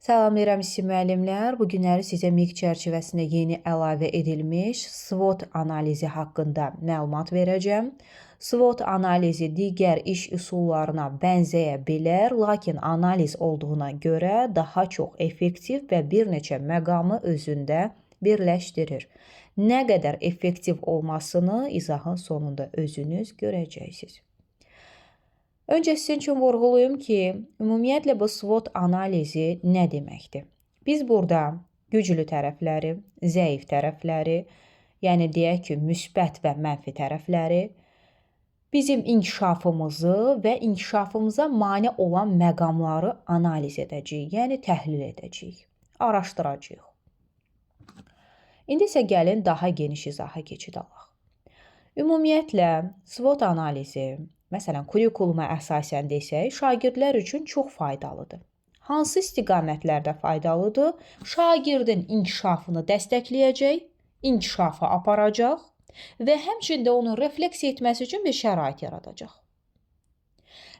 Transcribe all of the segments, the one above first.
Salamlayıram sizi müəllimlər. Bu günləri sizə MIQ çərçivəsində yeni əlavə edilmiş SWOT analizi haqqında məlumat verəcəm. SWOT analizi digər iş üsullarına bənzəyə bilər, lakin analiz olduğuna görə daha çox effektiv və bir neçə məqamı özündə birləşdirir. Nə qədər effektiv olmasını izahın sonunda özünüz görəcəksiniz. Öncə sizin üçün vurğulayım ki, ümumiyyətlə bu SWOT analizi nə deməkdir? Biz burada güclü tərəfləri, zəif tərəfləri, yəni deyək ki, müsbət və mənfi tərəfləri, bizim inkişafımızı və inkişafımıza mane olan məqamları analiz edəcəyik, yəni təhlil edəcəyik, araşdıracağıq. İndi isə gəlin daha geniş izaha keçid alaq. Ümumiyyətlə, SWOT analizi, məsələn, kurikuluma əsasən desək, şagirdlər üçün çox faydalıdır. Hansı istiqamətlərdə faydalıdır? Şagirdin inkişafını dəstəkləyəcək, inkişafa aparacaq və həmçində onun refleksiya etməsi üçün bir şərait yaradacaq.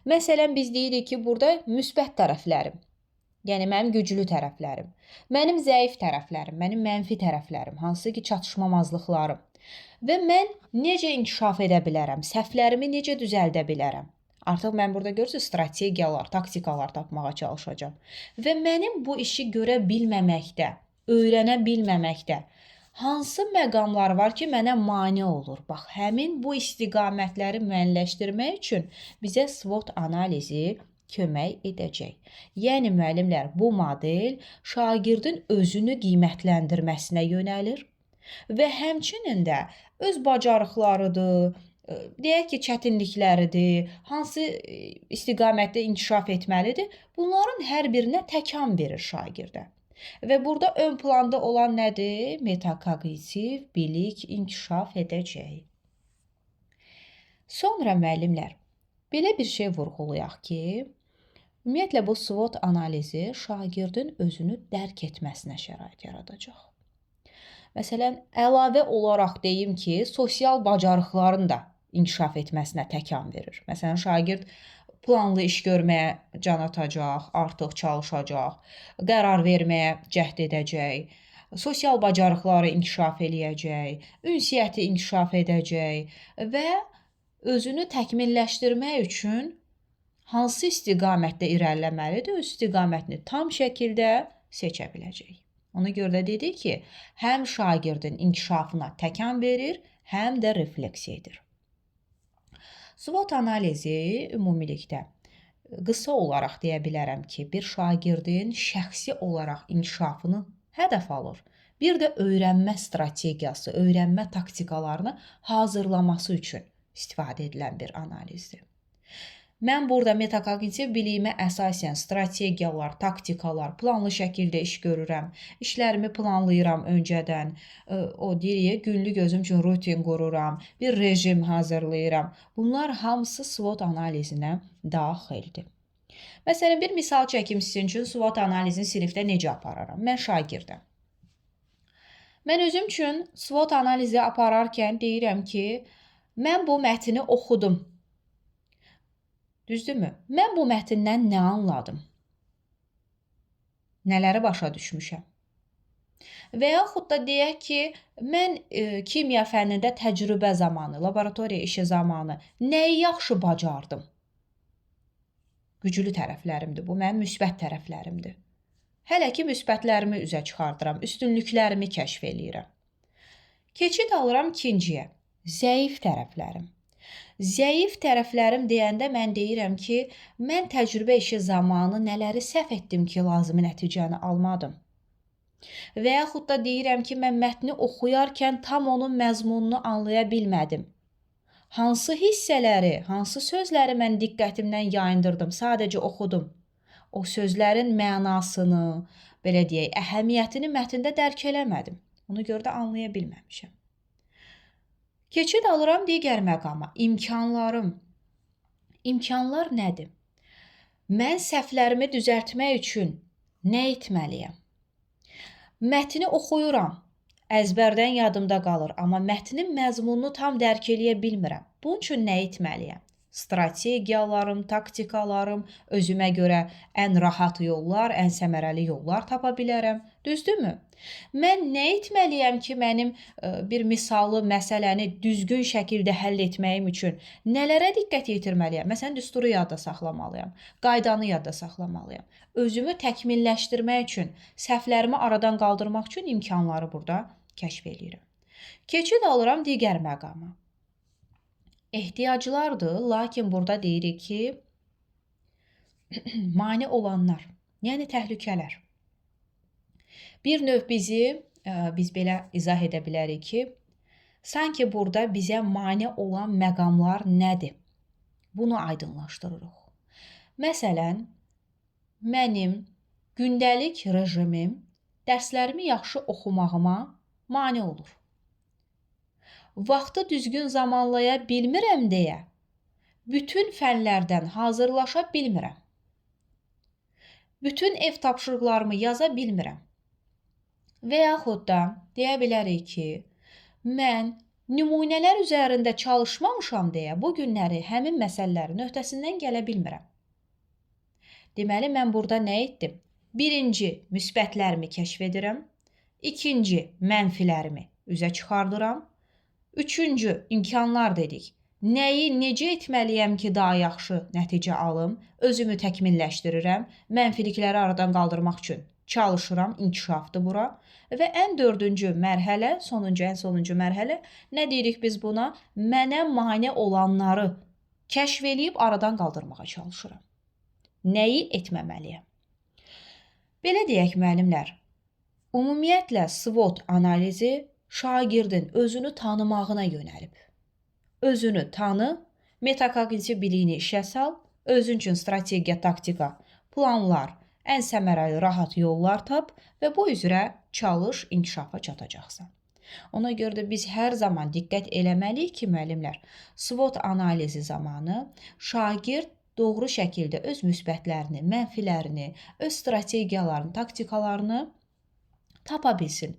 Məsələn, biz deyirik ki, burada müsbət tərəflərim, yəni mənim güclü tərəflərim, mənim zəif tərəflərim, mənim mənfi tərəflərim, hansı ki, çatışmamazlıqlarım və mən necə inkişaf edə bilərəm, səhvlərimi necə düzəldə bilərəm. Artıq mən burada görürsünüz, strategiyalar, taktikalar tapmağa çalışacağam. Və mənim bu işi görə bilməməkdə, öyrənə bilməməkdə hansı məqamlar var ki, mənə mane olur? Bax, həmin bu istiqamətləri müəyyənləşdirmək üçün bizə SWOT analizi kömək edəcək. Yəni, müəllimlər, bu model şagirdin özünü qiymətləndirməsinə yönəlir və həmçinin də öz bacarıqlarıdır, deyək ki, çətinlikləridir, hansı istiqamətdə inkişaf etməlidir, bunların hər birinə təkan verir şagirdə. Və burada ön planda olan nədir? Metakognitiv bilik inkişaf edəcək. Sonra müəllimlər, belə bir şey vurğulayaq ki, ümumiyyətlə bu SWOT analizi şagirdin özünü dərk etməsinə şərait yaradacaq. Məsələn, əlavə olaraq deyim ki, sosial bacarıqların da inkişaf etməsinə təkan verir. Məsələn, şagird planlı iş görməyə can atacaq, artıq çalışacaq, qərar verməyə cəhd edəcək, sosial bacarıqları inkişaf eləyəcək, ünsiyyəti inkişaf edəcək və özünü təkmilləşdirmək üçün hansı istiqamətdə irəliləməlidir, öz istiqamətini tam şəkildə seçə biləcək. Ona görə də dedik ki, həm şagirdin inkişafına təkan verir, həm də refleksiya edir. SWOT analizi ümumilikdə qısa olaraq deyə bilərəm ki, bir şagirdin şəxsi olaraq inkişafını hədəf alır. Bir də öyrənmə strategiyası, öyrənmə taktikalarını hazırlaması üçün istifadə edilən bir analizdir. Mən burada metakognitiv biliyimə əsasən strategiyalar, taktikalar, planlı şəkildə iş görürəm, işlərimi planlayıram öncədən, günlük özüm üçün rutin qururam, bir rejim hazırlayıram. Bunlar hamısı SWOT analizinə daxildir. Məsələn, bir misal çəkim sizin üçün SWOT analizini sinifdə necə apararam? Mən şagirdəm. Mən özüm üçün SWOT analizi apararkən deyirəm ki, mən bu mətni oxudum. Düzdürmü? Mən bu mətndən nə anladım? Nələri başa düşmüşəm? Və yaxud da deyək ki, mən kimya fənnində təcrübə zamanı, laboratoriya işi zamanı nəyi yaxşı bacardım? Güclü tərəflərimdir, bu mənim müsbət tərəflərimdir. Hələ ki, müsbətlərimi üzə çıxardıram, üstünlüklərimi kəşf eləyirəm. Keçid alıram ikinciyə, zəif tərəflərim. Zəif tərəflərim deyəndə mən deyirəm ki, mən təcrübə işi zamanı nələri səhv etdim ki, lazımi nəticəni almadım. Və yaxud da deyirəm ki, mən mətni oxuyarkən tam onun məzmununu anlaya bilmədim. Hansı hissələri, hansı sözləri mən diqqətimdən yayındırdım, sadəcə oxudum. O sözlərin mənasını, belə deyək, əhəmiyyətini mətndə dərk eləmədim. Ona görə də anlaya bilməmişəm. Keçid alıram digər məqama, imkanlarım. İmkanlar nədir? Mən səhvlərimi düzəltmək üçün nə etməliyəm? Mətni oxuyuram, əzbərdən yadımda qalır, amma mətnin məzmununu tam dərk eləyə bilmirəm. Bunun üçün nə etməliyəm? strategiyalarım, taktikalarım, özümə görə ən rahat yollar, ən səmərəli yollar tapa bilərəm. Düzdürmü? Mən nə etməliyəm ki, mənim bir misalı məsələni düzgün şəkildə həll etməyim üçün nələrə diqqət yetirməliyəm? Məsələn, düsturu yadda saxlamalıyam, qaydanı yadda saxlamalıyam. Özümü təkmilləşdirmək üçün, səhvlərimi aradan qaldırmaq üçün imkanları burada kəşf edirəm. Keçid alıram digər məqama. Ehtiyaclardır, lakin burada deyirik ki, mane olanlar, yəni təhlükələr. Bir növ biz belə izah edə bilərik ki, sanki burada bizə mane olan məqamlar nədir? Bunu aydınlaşdırırıq. Məsələn, mənim gündəlik rejimim dərslərimi yaxşı oxumağıma mane olur. Vaxtı düzgün zamanlaya bilmirəm deyə bütün fənlərdən hazırlaşa bilmirəm. Bütün ev tapşırıqlarımı yaza bilmirəm. Və yaxud da deyə bilərik ki, mən nümunələr üzərində çalışmamışam deyə bu günləri həmin məsələlərin öhdəsindən gələ bilmirəm. Deməli, mən burada nə etdim? Birinci, müsbətlərimi kəşf edirəm. İkinci, mənfilərimi üzə çıxardıram. Üçüncü, imkanlar dedik. Nəyi, necə etməliyəm ki, daha yaxşı nəticə alım? Özümü təkmilləşdirirəm. Mənfilikləri aradan qaldırmaq üçün çalışıram, inkişafdır bura. Və ən dördüncü mərhələ, ən sonuncu mərhələ, nə deyirik biz buna? Mənə mane olanları kəşf eləyib aradan qaldırmağa çalışıram. Nəyi etməməliyəm? Belə deyək, müəllimlər, ümumiyyətlə SWOT analizi şagirdin özünü tanımağına yönəlib. Özünü tanı, metakognitiv biliyini işə sal, özün üçün strategiya, taktika, planlar, ən səmərəli, rahat yollar tap və bu üzrə çalış, inkişafa çatacaqsan. Ona görə də biz hər zaman diqqət eləməliyik ki, müəllimlər, SWOT analizi zamanı şagird doğru şəkildə öz müsbətlərini, mənfilərini, öz strategiyalarını, taktikalarını tapa bilsin.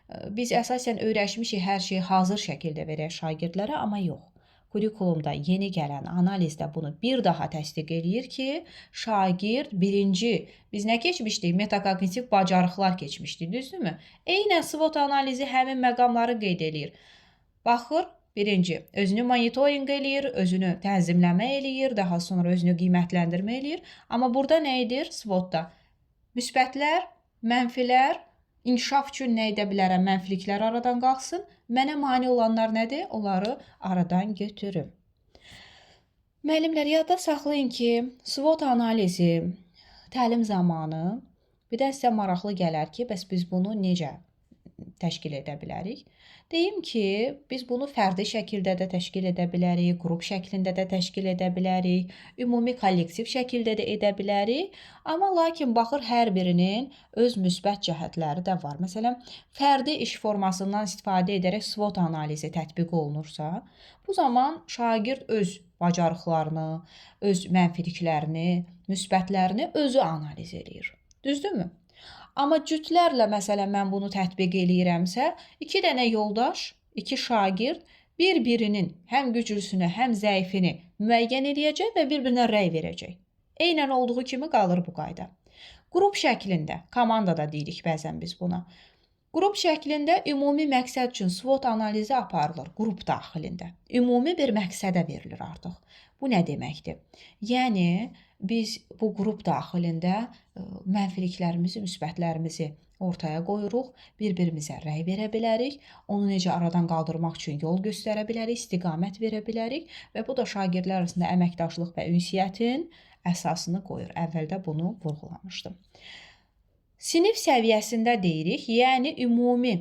Biz əsasən öyrəşmişik hər şeyi hazır şəkildə verək şagirdlərə, amma yox. Kurikulumda yeni gələn analizdə bunu bir daha təsdiq eləyir ki, şagird birinci, biz nə keçmişdik? Metakognitiv bacarıqlar keçmişdik, düzdürmü? Eynən SWOT analizi həmin məqamları qeyd eləyir. Baxır, birinci, özünü monitorinq eləyir, özünü tənzimləmə eləyir, daha sonra özünü qiymətləndirmə eləyir. Amma burada nə edir SWOT-da? Müsbətlər, mənfilər, İnkişaf üçün nə edə bilərəm? Mənfiliklər aradan qalxsın. Mənə mane olanlar nədir? Onları aradan götürüm. Müəllimlər, yadda saxlayın ki, SWOT analizi təlim zamanı bir də sizə maraqlı gələr ki, bəs biz bunu necə təşkil edə bilərik? Deyim ki, biz bunu fərdi şəkildə də təşkil edə bilərik, qrup şəklində də təşkil edə bilərik, ümumi kollektiv şəkildə də edə bilərik. Amma lakin baxır, hər birinin öz müsbət cəhətləri də var. Məsələn, fərdi iş formasından istifadə edərək SWOT analizi tətbiq olunursa, bu zaman şagird öz bacarıqlarını, öz mənfiliklərini, müsbətlərini özü analiz edir. Düzdürmü? Amma cütlərlə, məsələn, mən bunu tətbiq eləyirəmsə, 2 dənə yoldaş, 2 şagird bir-birinin həm güclüsünü, həm zəifini müəyyən edəcək və bir-birinə rəy verəcək. Eynən olduğu kimi qalır bu qayda. Qrup şəklində, komandada deyirik bəzən biz buna. Qrup şəklində ümumi məqsəd üçün SWOT analizi aparılır qrup daxilində. Ümumi bir məqsədə verilir artıq. Bu nə deməkdir? Yəni, biz bu qrup daxilində mənfiliklərimizi, müsbətlərimizi ortaya qoyuruq, bir-birimizə rəy verə bilərik, onu necə aradan qaldırmaq üçün yol göstərə bilərik, istiqamət verə bilərik və bu da şagirdlər arasında əməkdaşlıq və ünsiyyətin əsasını qoyur. Əvvəldə bunu vurğulamışdım. Sinif səviyyəsində deyirik, yəni ümumi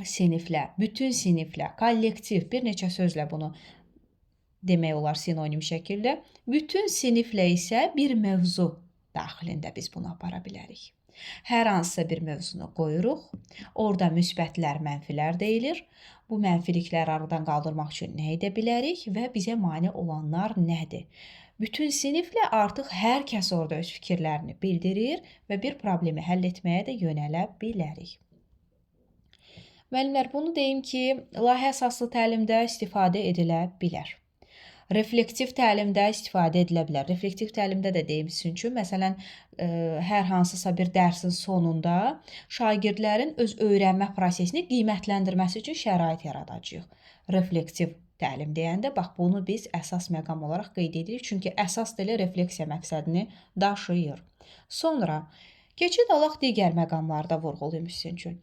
siniflə, bütün siniflə, kollektiv, bir neçə sözlə bunu demək olar sinonim şəkildə. Bütün siniflə isə bir mövzu daxilində biz bunu apara bilərik. Hər hansısa bir mövzunu qoyuruq. Orada müsbətlər, mənfilər deyilir. Bu mənfilikləri aradan qaldırmaq üçün nə edə bilərik və bizə mane olanlar nədir? Bütün siniflə artıq hər kəs orada öz fikirlərini bildirir və bir problemi həll etməyə də yönələ bilərik. Müəllimlər, bunu deyim ki, layihə əsaslı təlimdə istifadə edilə bilər. Reflektiv təlimdə istifadə edilə bilər. Reflektiv təlimdə də deyim sizin üçün, məsələn, hər hansısa bir dərsin sonunda şagirdlərin öz öyrənmə prosesini qiymətləndirməsi üçün şərait yaradacağıq. Reflektiv təlim deyəndə, bax, bunu biz əsas məqam olaraq qeyd edirik, çünki əsas da elə refleksiya məqsədini daşıyır. Sonra, keçid alaq digər məqamlarda vurğulayım sizin üçün.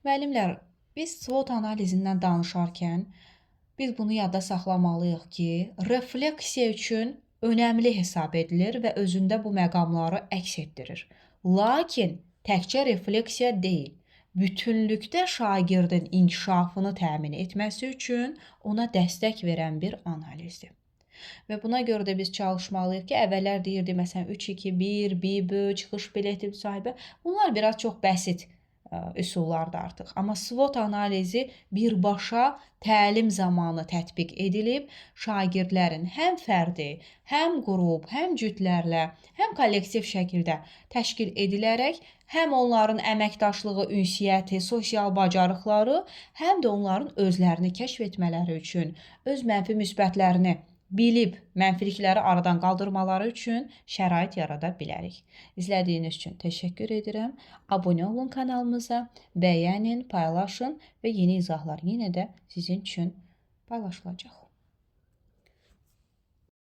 Müəllimlər, biz SWOT analizindən danışarkən, biz bunu yadda saxlamalıyıq ki, refleksiya üçün önəmli hesab edilir və özündə bu məqamları əks etdirir. Lakin təkcə refleksiya deyil, bütünlükdə şagirdin inkişafını təmin etməsi üçün ona dəstək verən bir analizdir. Və buna görə də biz çalışmalıyıq ki, əvvəllər deyirdi, məsələn, 3-2-1, BİBÖ, çıxış bileti müsahibə, bunlar biraz çox bəsit üsullardır artıq. Amma SWOT analizi birbaşa təlim zamanı tətbiq edilib, şagirdlərin həm fərdi, həm qrup, həm cütlərlə, həm kollektiv şəkildə təşkil edilərək, həm onların əməkdaşlığı, ünsiyyəti, sosial bacarıqları, həm də onların özlərini kəşf etmələri üçün, öz mənfi müsbətlərini bilib mənfilikləri aradan qaldırmaları üçün şərait yarada bilərik. İzlədiyiniz üçün təşəkkür edirəm. Abunə olun kanalımıza, bəyənin, paylaşın və yeni izahlar yenə də sizin üçün paylaşılacaq.